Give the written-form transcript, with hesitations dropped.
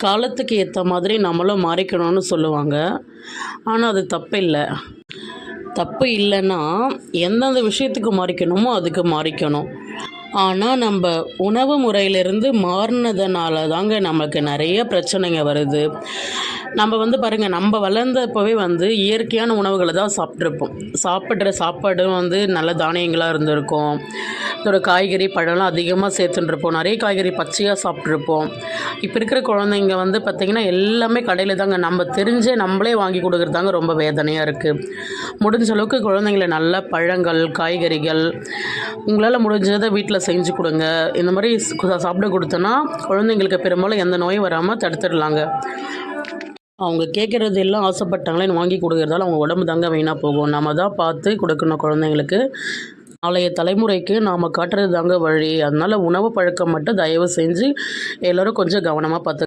காலத்துக்கு ஏற்ற மாதிரி நம்மளும் மாறிக்கணும்னு சொல்லுவாங்க. ஆனால் அது தப்பில்ல. தப்பு இல்லைன்னா எந்தெந்த விஷயத்துக்கு மாறிக்கணுமோ அதுக்கு மாறிக்கணும். ஆனால் நம்ம உணவு முறையிலிருந்து மாறினதுனால தாங்க நமக்கு நிறைய பிரச்சனைங்க வருது. நம்ம பாருங்கள், நம்ம வளர்ந்தப்பவே இயற்கையான உணவுகளை தான் சாப்பிட்ருப்போம். சாப்பிட்ற சாப்பாடும் நல்ல தானியங்களாக இருந்திருக்கும். இதோட காய்கறி பழம்லாம் அதிகமாக சேர்த்துட்டுருப்போம். நிறைய காய்கறி பச்சையாக சாப்பிட்ருப்போம். இப்போ இருக்கிற குழந்தைங்க பார்த்திங்கன்னா எல்லாமே கடையில் தாங்க, நம்ம தெரிஞ்சே நம்மளே வாங்கி கொடுக்குறதாங்க ரொம்ப வேதனையாக இருக்குது. முடிஞ்ச அளவுக்கு குழந்தைங்களை நல்ல பழங்கள், காய்கறிகள் உங்களால் முடிஞ்சதை வீட்டில் செஞ்சு கொடுங்க. இந்த மாதிரி சாப்பிட கொடுத்தோன்னா குழந்தைங்களுக்கு பெரும்பாலும் எந்த நோயும் வராமல் தடுத்துடலாங்க. அவங்க கேட்குறது எல்லாம் ஆசைப்பட்டாங்களேன்னு வாங்கி கொடுக்குறதால அவங்க உடம்பு தாங்க வீணாக போகும். நம்ம தான் பார்த்து கொடுக்கணும் குழந்தைங்களுக்கு. நாளைய தலைமுறைக்கு நாம் காட்டுறது தாங்க வழி. அதனால் உணவு பழக்கம் மட்டும் தயவு செஞ்சு எல்லோரும் கொஞ்சம் கவனமாக பார்த்து